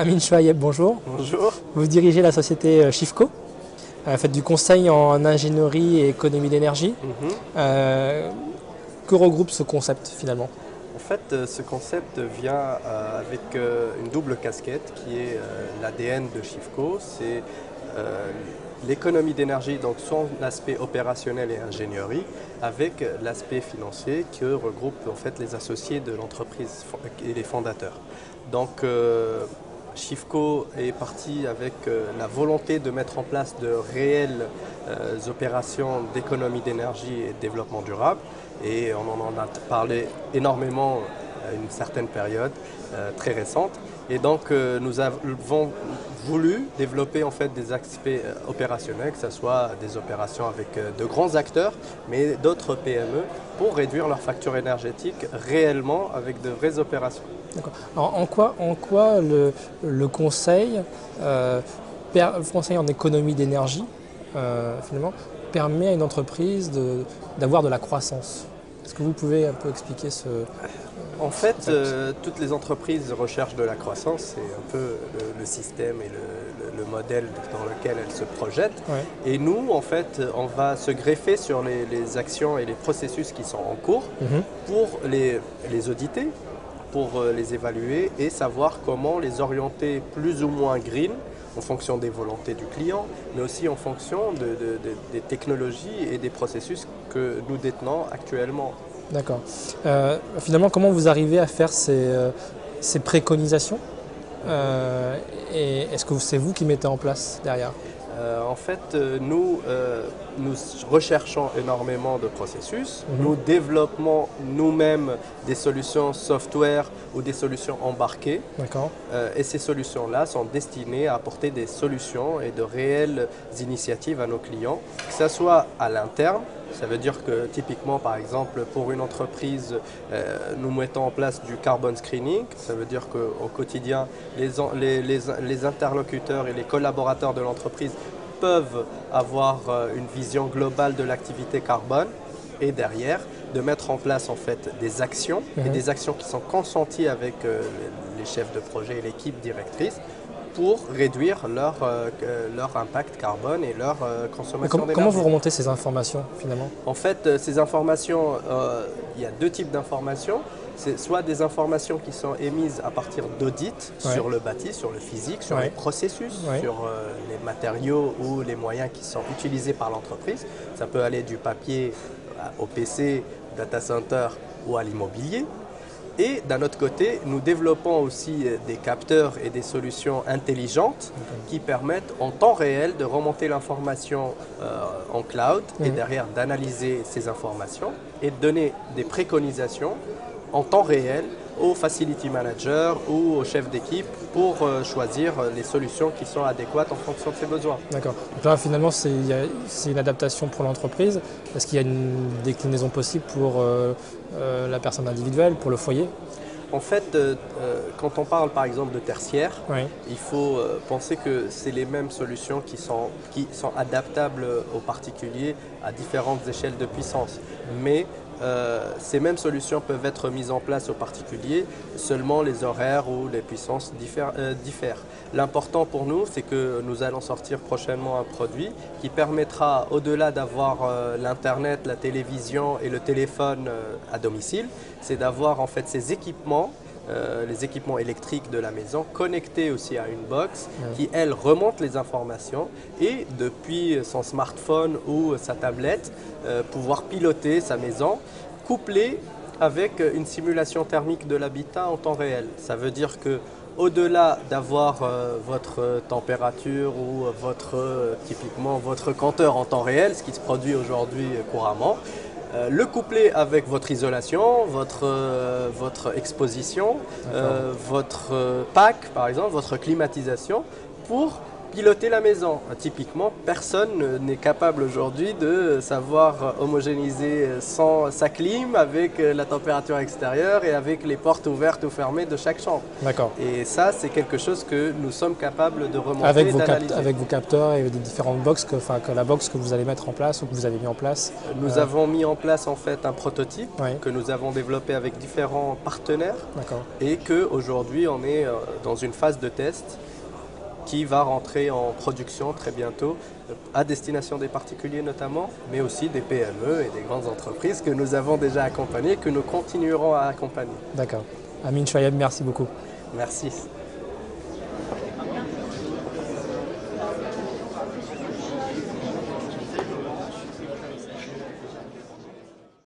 Amin Chouaïeb, bonjour. Bonjour. Vous dirigez la société Chifco, faites du conseil en ingénierie et économie d'énergie. Que regroupe ce concept finalement? En fait, ce concept vient avec une double casquette qui est l'ADN de Chifco. C'est l'économie d'énergie, donc son aspect opérationnel et ingénierie, avec l'aspect financier que regroupe en fait les associés de l'entreprise et les fondateurs. Donc, Chifco est parti avec la volonté de mettre en place de réelles opérations d'économie d'énergie et de développement durable. Et on en a parlé énormément à une certaine période très récente. Et donc nous avons voulu développer en fait des aspects opérationnels, que ce soit des opérations avec de grands acteurs, mais d'autres PME, pour réduire leur facture énergétique réellement avec de vraies opérations. D'accord. Alors, en quoi le conseil, conseil en économie d'énergie, finalement, permet à une entreprise d'avoir de la croissance? Est-ce que vous pouvez un peu expliquer ce... En fait, toutes les entreprises recherchent de la croissance, c'est un peu le système et le modèle dans lequel elles se projettent. Ouais. Et nous, en fait, on va se greffer sur les actions et les processus qui sont en cours pour les auditer, pour les évaluer et savoir comment les orienter plus ou moins green en fonction des volontés du client, mais aussi en fonction des technologies et des processus que nous détenons actuellement. D'accord. Finalement, comment vous arrivez à faire ces préconisations et est-ce que c'est vous qui mettez en place derrière? En fait, nous recherchons énormément de processus. Nous développons nous-mêmes des solutions software ou des solutions embarquées. D'accord. Et ces solutions-là sont destinées à apporter des solutions et de réelles initiatives à nos clients, que ce soit à l'interne. Ça veut dire que typiquement, par exemple, pour une entreprise, nous mettons en place du carbon screening. Ça veut dire qu'au quotidien, les interlocuteurs et les collaborateurs de l'entreprise peuvent avoir une vision globale de l'activité carbone et derrière, de mettre en place en fait des actions et des actions qui sont consenties avec les chefs de projet et l'équipe directrice pour réduire leur impact carbone et leur consommation d'énergie. Comment vous remontez ces informations finalement? En fait, ces informations, il y a deux types d'informations. C'est soit des informations qui sont émises à partir d'audits sur le bâti, sur le physique, sur les processus, sur les matériaux ou les moyens qui sont utilisés par l'entreprise. Ça peut aller du papier au PC, data center ou à l'immobilier. Et d'un autre côté, nous développons aussi des capteurs et des solutions intelligentes qui permettent en temps réel de remonter l'information en cloud et derrière d'analyser ces informations et de donner des préconisations en temps réel aux facility managers ou aux chefs d'équipe pour choisir les solutions qui sont adéquates en fonction de ses besoins. D'accord. Donc là, finalement, c'est une adaptation pour l'entreprise. Est-ce qu'il y a une déclinaison possible pour la personne individuelle, pour le foyer? En fait, quand on parle par exemple de tertiaire, il faut penser que c'est les mêmes solutions qui sont adaptables aux particuliers à différentes échelles de puissance. Mais ces mêmes solutions peuvent être mises en place aux particuliers, seulement les horaires ou les puissances diffèrent. L'important pour nous, c'est que nous allons sortir prochainement un produit qui permettra, au-delà d'avoir l'Internet, la télévision et le téléphone à domicile, c'est d'avoir en fait ces équipements, les équipements électriques de la maison connectés aussi à une box qui, elle, remonte les informations et depuis son smartphone ou sa tablette, pouvoir piloter sa maison, couplée avec une simulation thermique de l'habitat en temps réel. Ça veut dire que au-delà d'avoir votre température ou typiquement votre compteur en temps réel, ce qui se produit aujourd'hui couramment, le coupler avec votre isolation, votre exposition, votre pack par exemple, votre climatisation, pour Piloter la maison. Typiquement, personne n'est capable aujourd'hui de savoir homogénéiser sa clim avec la température extérieure et avec les portes ouvertes ou fermées de chaque chambre. D'accord. Et ça, c'est quelque chose que nous sommes capables de remonter avec et d'analyser. Avec vos capteurs et des différentes box, que la box que vous allez mettre en place ou que vous avez mis en place. Nous avons mis en place en fait un prototype que nous avons développé avec différents partenaires et qu'aujourd'hui on est dans une phase de test qui va rentrer en production très bientôt, à destination des particuliers notamment, mais aussi des PME et des grandes entreprises que nous avons déjà accompagnées et que nous continuerons à accompagner. D'accord. Amine Chouaïeb, merci beaucoup. Merci.